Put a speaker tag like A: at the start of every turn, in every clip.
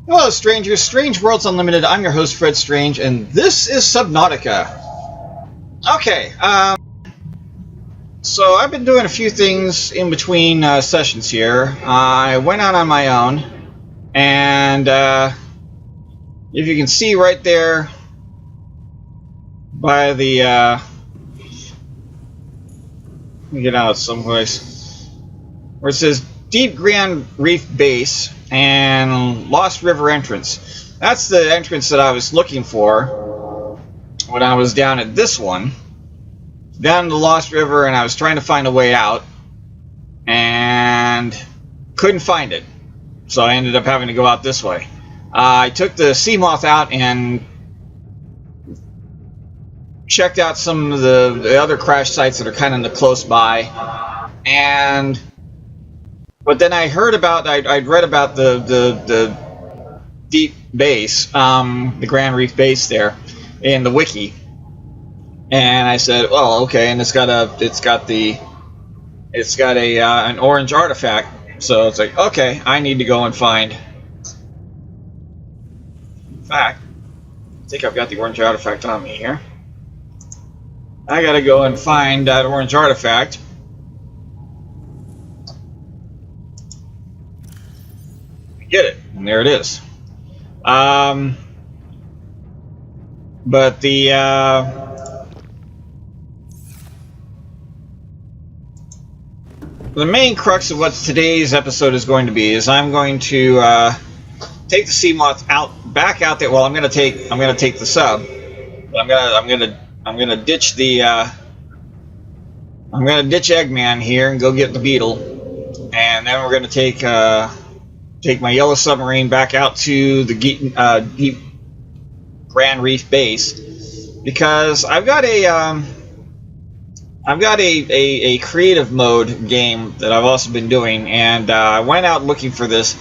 A: Hello, strangers. Strange Worlds Unlimited. I'm your host, Fred Strange, and this is Subnautica. Okay, so I've been doing a few things in between sessions here. I went out on my own, and if you can see right there by the, let me get out someplace, where it says Deep Grand Reef Base and Lost River Entrance. That's the entrance that I was looking for when I was down at this one, down the Lost River, and I was trying to find a way out and couldn't find it, so I ended up having to go out this way. I took the sea moth out and checked out some of the other crash sites that are kind of close by, but then I heard about, I'd read about the deep base, the Grand Reef base there in the wiki, and I said, well, okay, and it's got an orange artifact, so it's like, okay, I need to go and find. In fact, I think I've got the orange artifact on me here. I gotta go and find that orange artifact. Get it, and there it is. But the main crux of what today's episode is going to be is I'm going to take the sea moth back out there. Well, I'm gonna take the sub, but I'm gonna ditch the ditch Eggman here and go get the beetle, and then we're gonna take my yellow submarine back out to the deep Grand Reef base, because I've got a creative mode game that I've also been doing, and I went out looking for this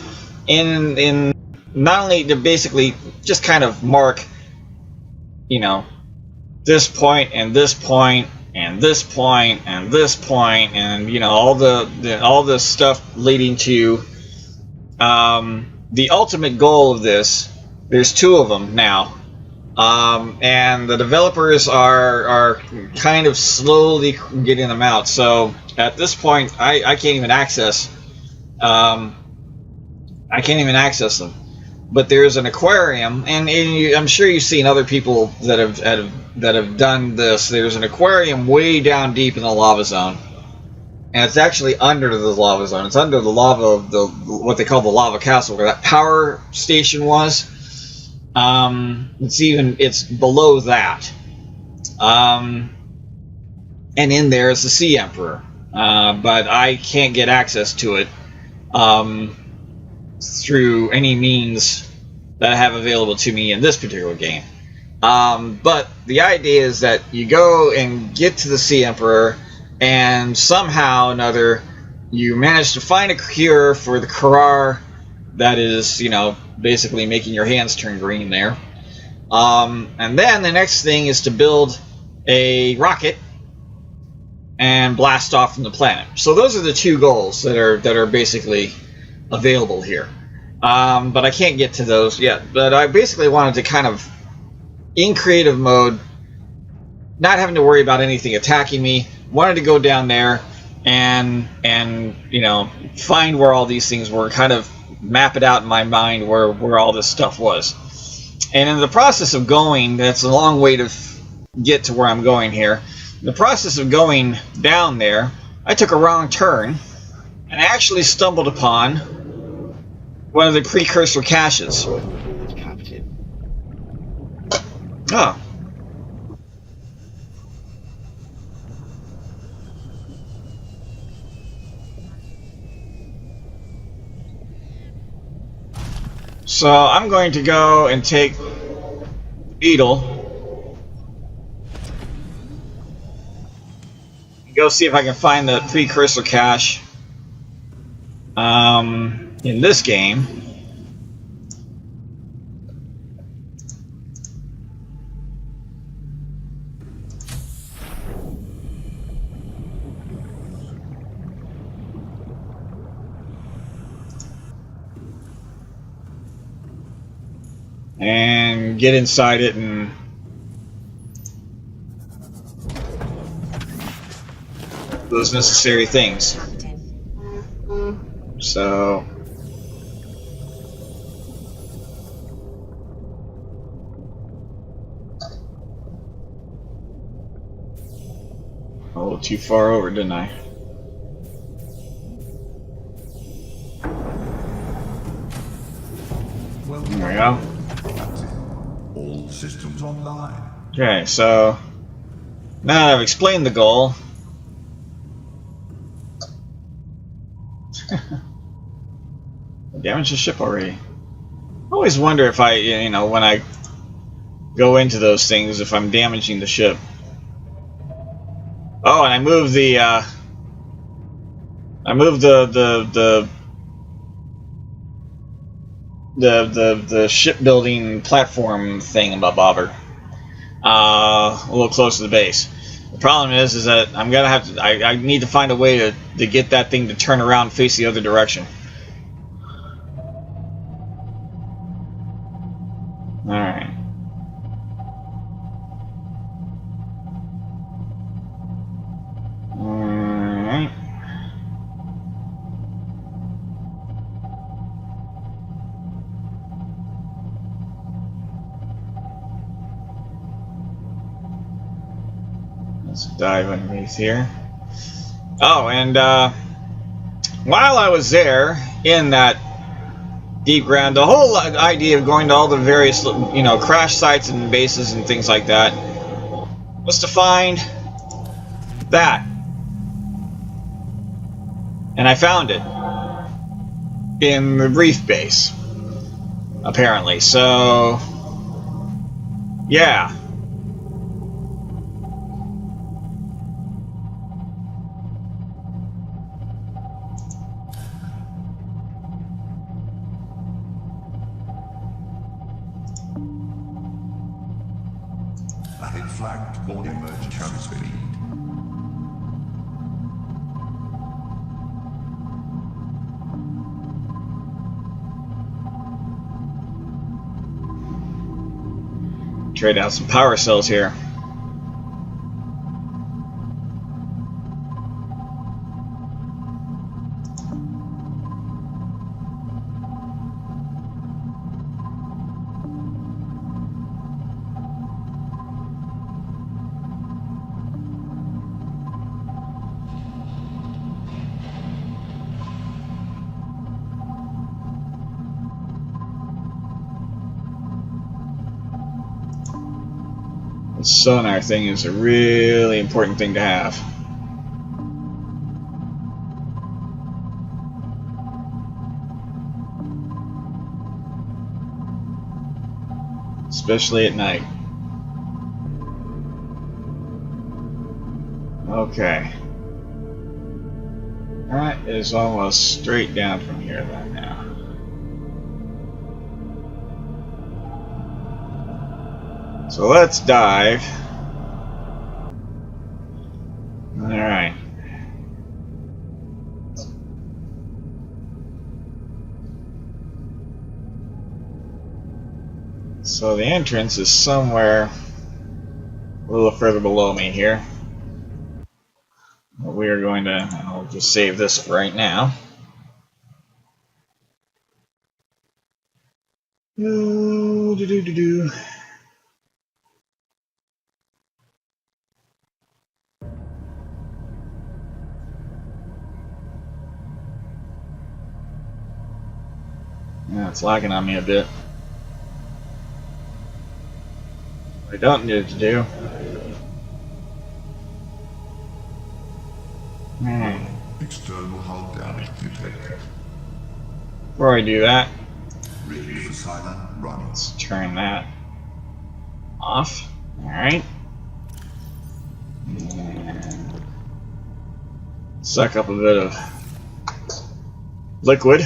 A: in not only to basically just kind of mark, you know, this point and this point and this point and this point, and you know, all the stuff leading to the ultimate goal of this. There's two of them now, and the developers are kind of slowly getting them out. So at this point, I can't even access them. But there's an aquarium, and I'm sure you've seen other people that have done this. There's an aquarium way down deep in the lava zone, and it's actually under the lava zone. It's under the lava of what they call the lava castle, where that power station was. It's below that, and in there is the Sea Emperor, but I can't get access to it through any means that I have available to me in this particular game. But the idea is that you go and get to the Sea Emperor, and somehow or another you manage to find a cure for the Karar that is, you know, basically making your hands turn green there. And then the next thing is to build a rocket and blast off from the planet. So those are the two goals that are basically available here. But I can't get to those yet. But I basically wanted to kind of, in creative mode, not having to worry about anything attacking me, wanted to go down there and you know, find where all these things were, kind of map it out in my mind where all this stuff was. And in the process of going, that's a long way to get to where I'm going here. In the process of going down there, I took a wrong turn and I actually stumbled upon one of the precursor caches. Oh. So I'm going to go and take the beetle and go see if I can find the precursor cache in this game. and get inside it and those necessary things. So a little too far over, didn't I? There we go.
B: That's it. All systems online.
A: Okay, so now that I've explained the goal, I damaged the ship already. I always wonder if I, when I go into those things, if I'm damaging the ship. Oh, and I moved the shipbuilding platform thing bobber a little close to the base. The problem is that I'm gonna have to. I need to find a way to get that thing to turn around and face the other direction. All right. Let's dive underneath here. Oh, and while I was there in that deep ground, the whole idea of going to all the various, crash sites and bases and things like that was to find that. And I found it in the reef base, apparently. So, yeah.
B: Ahead flagged board emergent transfer lead.
A: Trade out some power cells here. The sonar thing is a really important thing to have. Especially at night. Okay. That is almost straight down from here then now. So let's dive. Alright. So the entrance is somewhere a little further below me here. We are going to, I'll just save this for right now. Do. Yeah, it's lagging on me a bit. What I don't need to do.
B: External hull damage detected.
A: Before I do that,
B: Ready for silent running.
A: let's turn that off. Alright. Suck up a bit of liquid.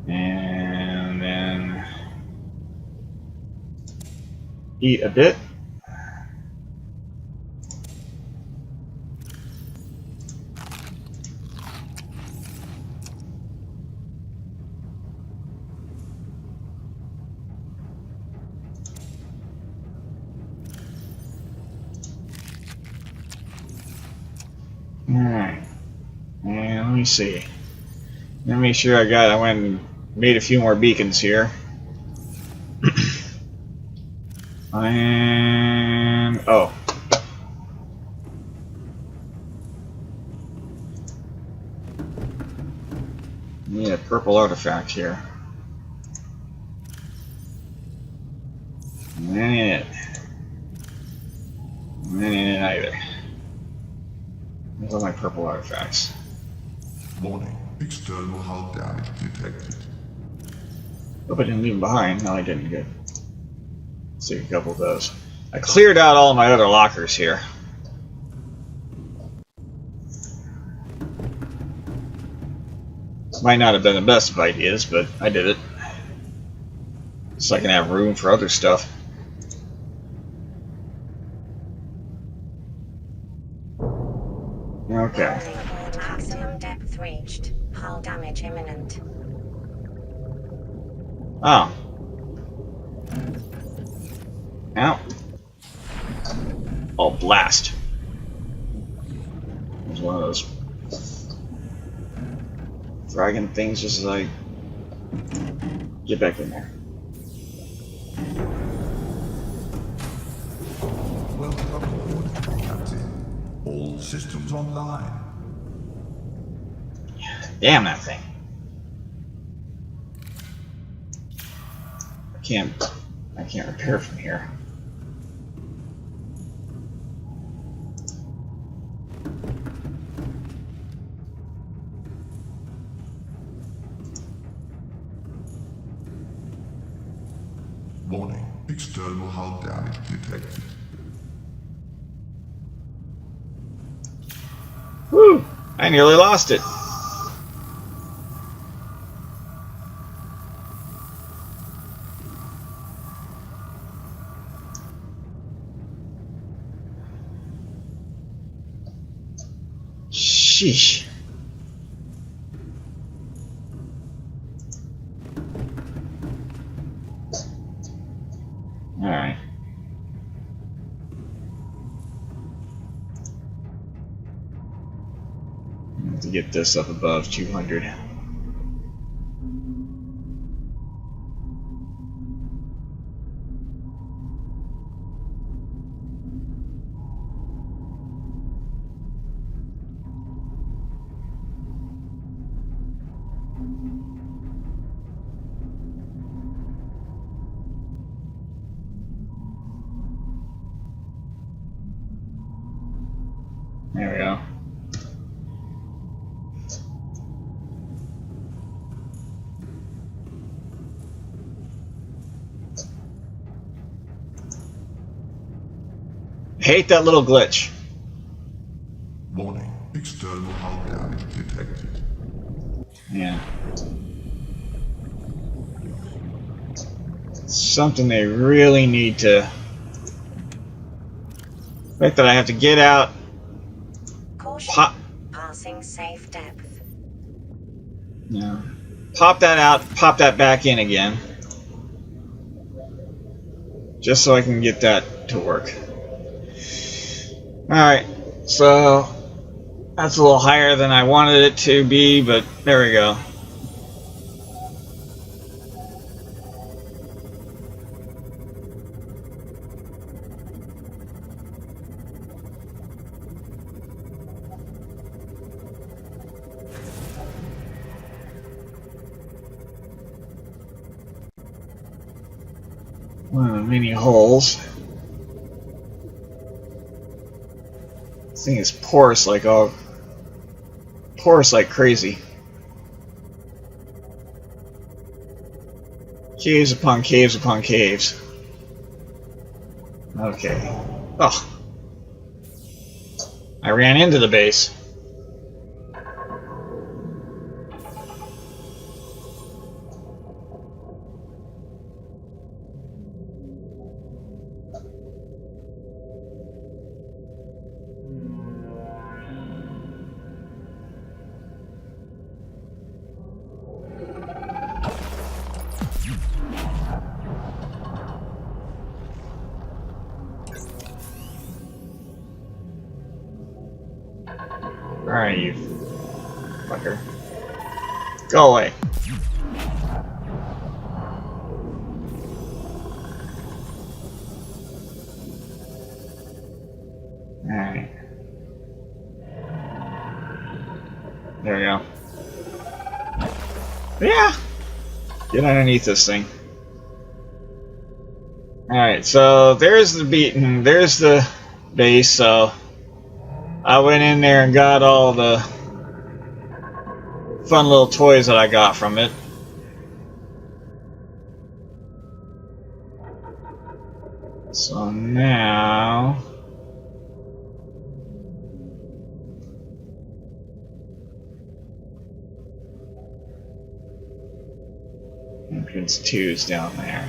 A: And then eat a bit. Alright. And let me see. Let me make sure I went and made a few more beacons here. And oh. Need a purple artifact here. And that ain't it. And that ain't it either. Where's all my purple artifacts?
B: Warning. External hull damage detected.
A: Hope I didn't leave them behind. No, I didn't. Good. Let's take a couple of those. I cleared out all my other lockers here. Might not have been the best of ideas, but I did it. So I can have room for other stuff. Okay.
C: Maximum depth reached. Hull damage imminent.
A: Oh. Ow. Oh, blast. There's one of those dragon things just as I get back in there.
B: Welcome aboard, Captain. All systems online.
A: Damn that thing. I can't repair from here.
B: Warning. External hull damage detected.
A: Whew! I nearly lost it. Sheesh. Alright. I have to get this up above 200. There we go. Hate that little glitch.
B: Warning. External hull damage detected.
A: Yeah. Something they really need to... The fact that I have to get out... Pop...
C: Passing safe depth.
A: Yeah. Pop that out, pop that back in again. Just so I can get that to work. Alright, so that's a little higher than I wanted it to be, but there we go. One of the mini holes. This thing is porous like crazy. Caves upon caves upon caves. Okay. Oh. I ran into the base. Alright, you fucker. Go away. Alright. There we go. Yeah! Get underneath this thing. Alright, so there's the beacon, there's the base, so I went in there and got all the fun little toys that I got from it. So now... entrance 2's down there.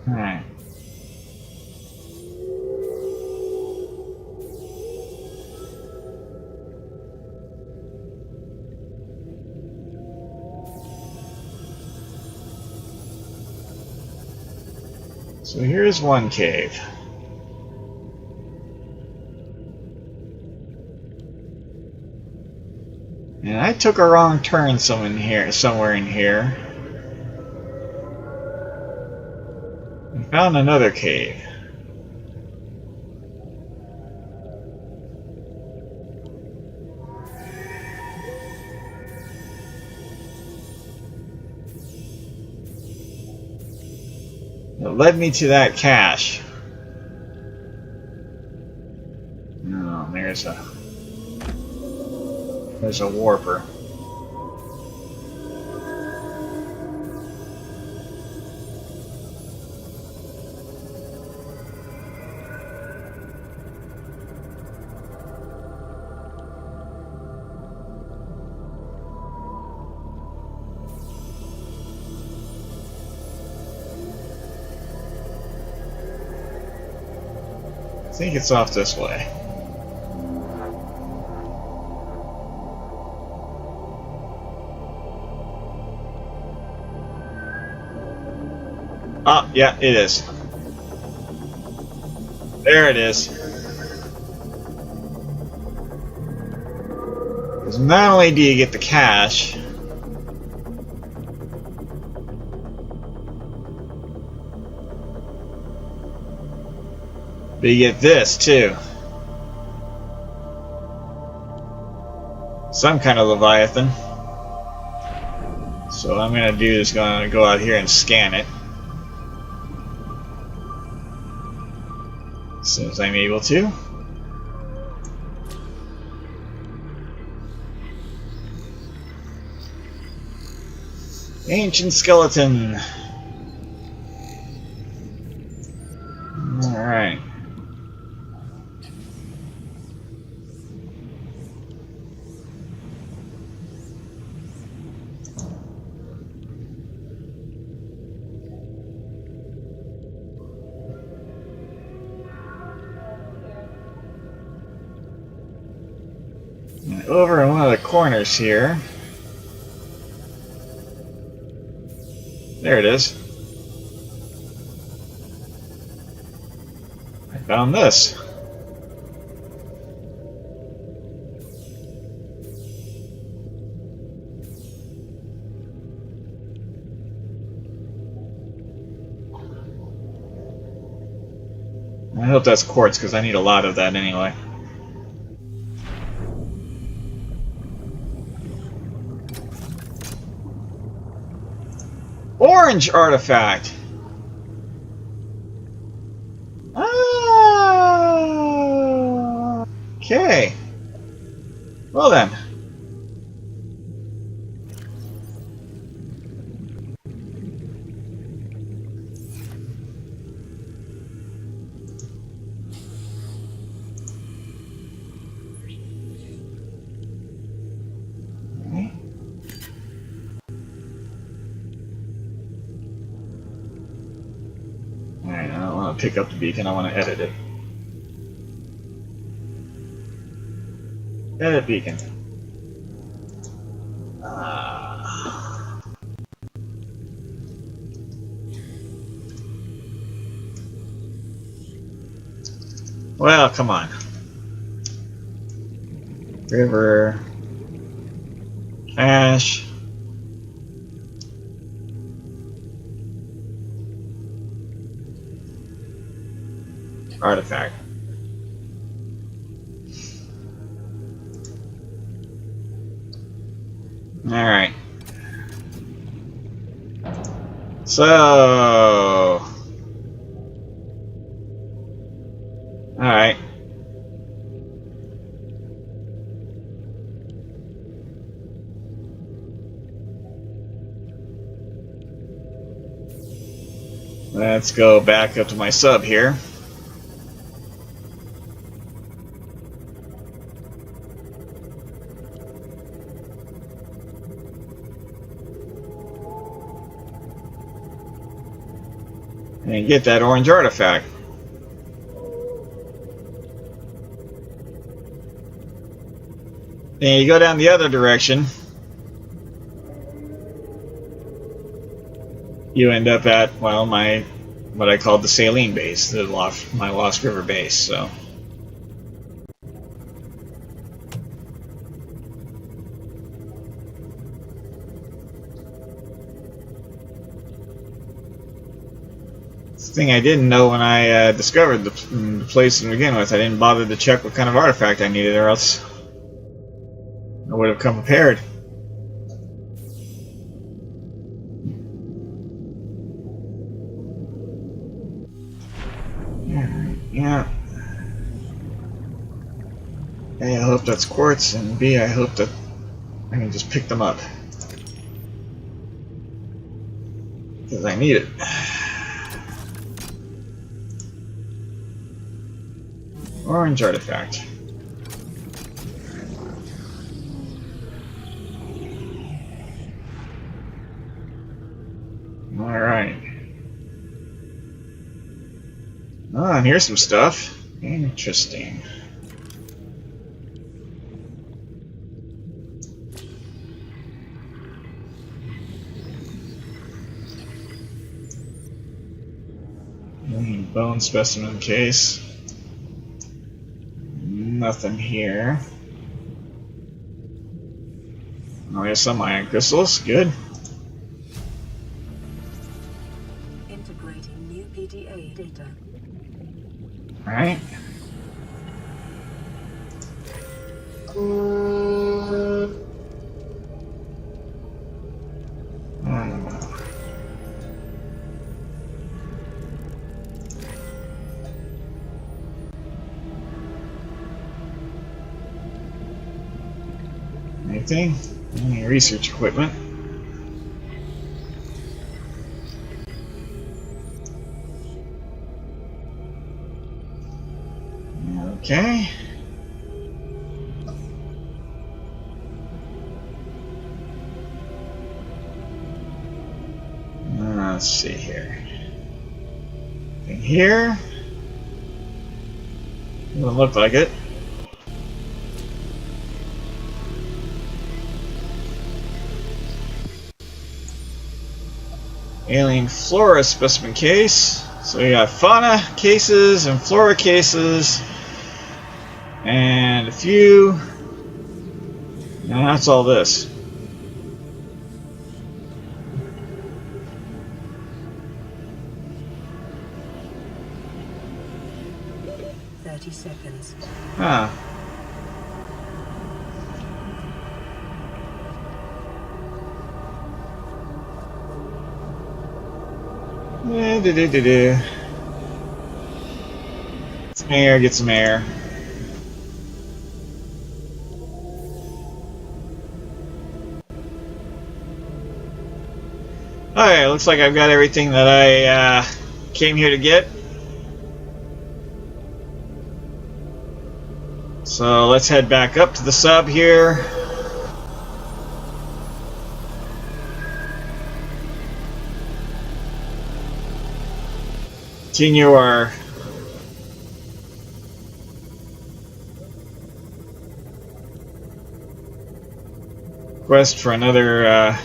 A: Alright. So here's one cave. And I took a wrong turn somewhere in here. And found another cave. It led me to that cache. No, there's a warper. I think it's off this way. Ah, yeah, it is. There it is. Because not only do you get the cache, but you get this too. Some kind of Leviathan. So what I'm going to do is going to go out here and scan it. As soon as I'm able to. Ancient skeleton. Alright. And over in one of the corners here. There it is. I found this. I hope that's quartz because I need a lot of that anyway. Orange artifact. Ah, okay. Well then. want to pick up the beacon. I want to edit it. Edit beacon. Well, come on. River. Ash. Artifact. Alright. So... Alright. Let's go back up to my sub here. And get that orange artifact. And you go down the other direction, you end up at, well, what I called the saline base, my Lost River base. So the thing I didn't know when I discovered the place to begin with, I didn't bother to check what kind of artifact I needed, or else I would have come prepared. Yeah. A, I hope that's quartz, and B, I hope that I can just pick them up. Because I need it. Orange artifact. Alright. Oh, and here's some stuff. Interesting. Bone specimen case. Nothing here. Oh, there's some iron crystals. Good.
D: Integrating new PDA data.
A: Alright. Anything? Any research equipment? Okay. Let's see here. Anything here? Doesn't look like it. Alien flora specimen case. So we got fauna cases and flora cases. And a few. And that's all this.
D: Seconds.
A: Huh. Some air, get some air. Alright, looks like I've got everything that I came here to get. So let's head back up to the sub here. continue our quest for another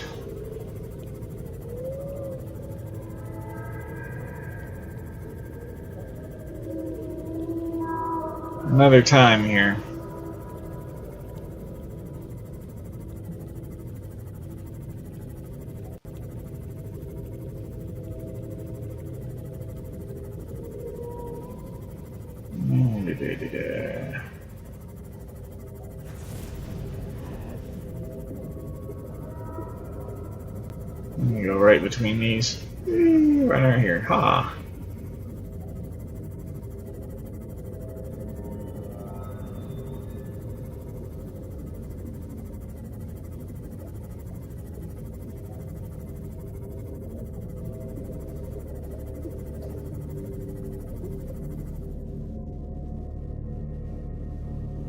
A: another time here. I'm gonna go right between these. Right over here. Ha!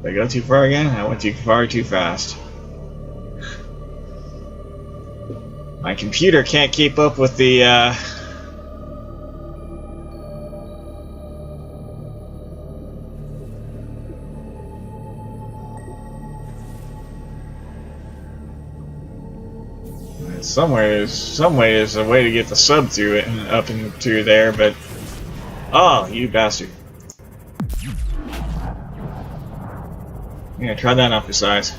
A: Did I go too far again? I went too far too fast. My computer can't keep up with the some way there's a way to get the sub through it and up and through there, but oh, you bastard. Yeah, try that off your size.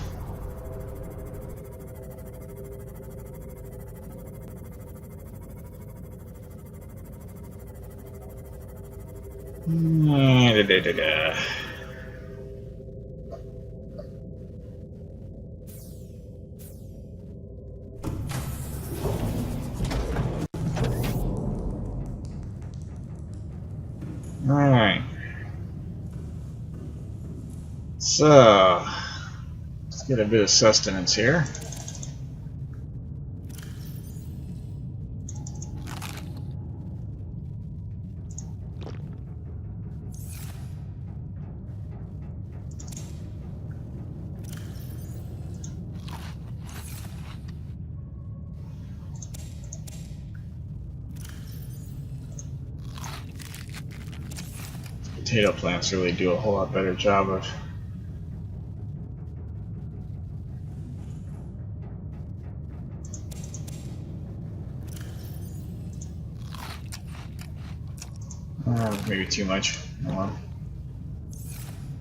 A: Alright. So, let's get a bit of sustenance here. Potato plants really do a whole lot better job of maybe too much.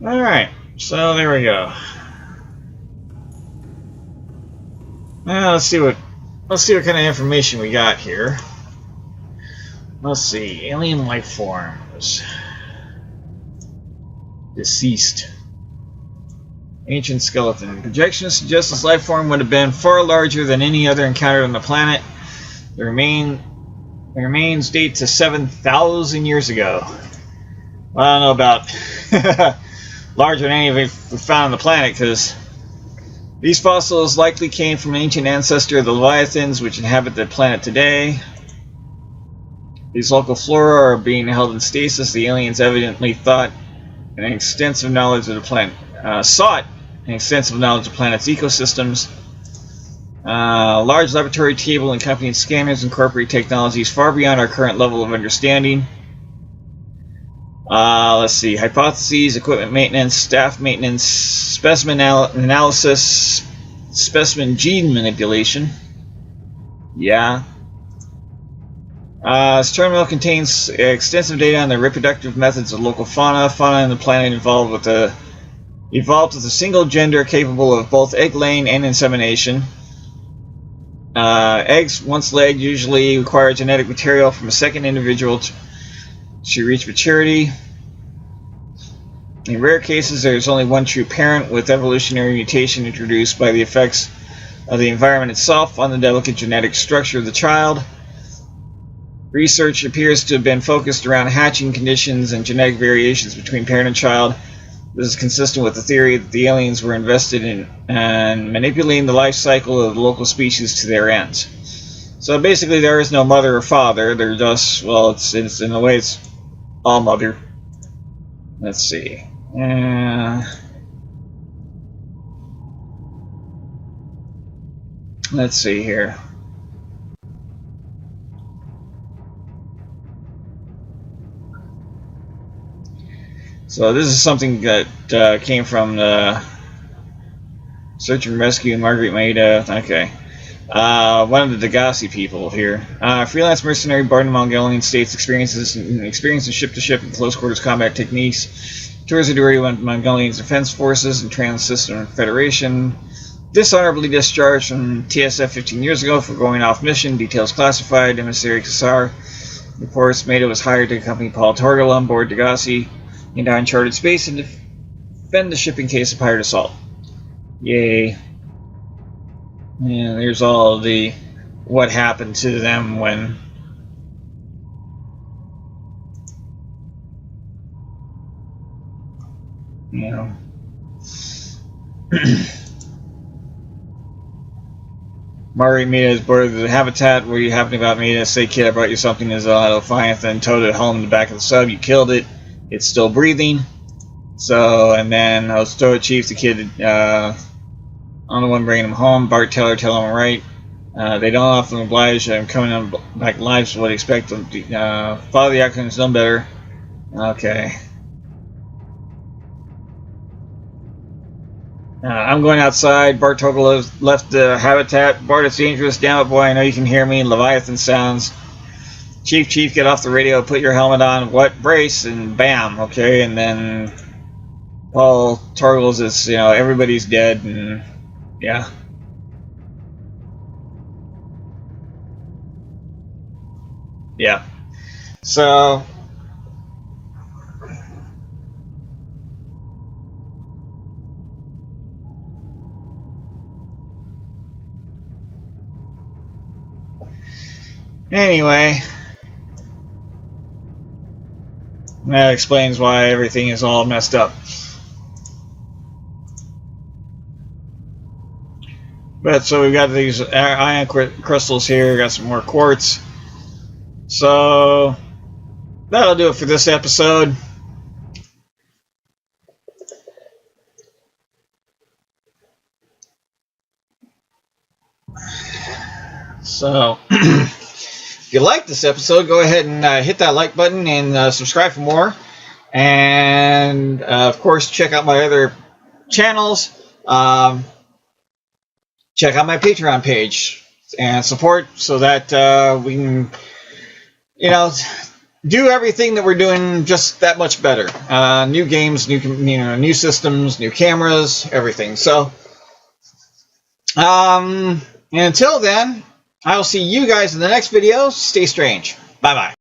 A: Alright, so there we go. Now let's see what kind of information we got here. Let's see, alien life forms. Deceased. Ancient skeleton. Projections suggest this life form would have been far larger than any other encountered on the planet. The remains date to 7,000 years ago. Well, I don't know about larger than any of it we found on the planet, because these fossils likely came from an ancient ancestor of the Leviathans, which inhabit the planet today. These local flora are being held in stasis. The aliens evidently sought an extensive knowledge of the planet's ecosystems. Large laboratory table and accompanying scanners incorporate technologies far beyond our current level of understanding. Let's see. Hypotheses, equipment maintenance, staff maintenance, specimen analysis, specimen gene manipulation. Yeah. This terminal contains extensive data on the reproductive methods of local fauna. Fauna on the planet evolved with a single gender capable of both egg laying and insemination. Eggs, once laid, usually require genetic material from a second individual to reach maturity. In rare cases, there is only one true parent, with evolutionary mutation introduced by the effects of the environment itself on the delicate genetic structure of the child. Research appears to have been focused around hatching conditions and genetic variations between parent and child. This is consistent with the theory that the aliens were invested in manipulating the life cycle of the local species to their ends. So basically there is no mother or father, they're just, well, it's in a way it's all mother. Let's see. Let's see here. So this is something that came from the Search and Rescue Margaret Maida. Okay. One of the Degassi people here. Freelance mercenary Barton Mongolian states experiences in ship-to-ship and close-quarters combat techniques. Tours the duty of Mongolian Defense Forces and Trans-System Federation. Dishonorably discharged from TSF 15 years ago for going off mission. Details classified. Emissary Kassar reports Maida was hired to accompany Paul Torgal on board Degassi into uncharted space and defend the ship in case of pirate assault. Yay. And there's all the what happened to them when you know Margaret Maida is boarded the habitat. What are you happening about Maida? Say, kid, I brought you something as a Defiant, then towed it home in the back of the sub. You killed it. It's still breathing. So, and then I was told Chief, the kid, I'm the one bringing him home. Bart Teller, tell him right. They don't often oblige. I'm coming on back live, so what I expect them to follow the outcome has done better. Okay. I'm going outside. Bart Torgal has left the habitat. Bart, it's dangerous. Damn it, boy. I know you can hear me. Leviathan sounds. Chief, get off the radio. Put your helmet on. What? Brace. And bam. Okay. And then Paul Torgal's is, everybody's dead. And yeah. Yeah. So anyway, that explains why everything is all messed up. But so we've got these ion crystals here, got some more quartz. So that'll do it for this episode. So if you like this episode, go ahead and hit that like button and subscribe for more. And of course, check out my other channels. Check out my Patreon page and support so that we can, do everything that we're doing just that much better. New games, new systems, new cameras, everything. So, and until then, I will see you guys in the next video. Stay strange. Bye-bye.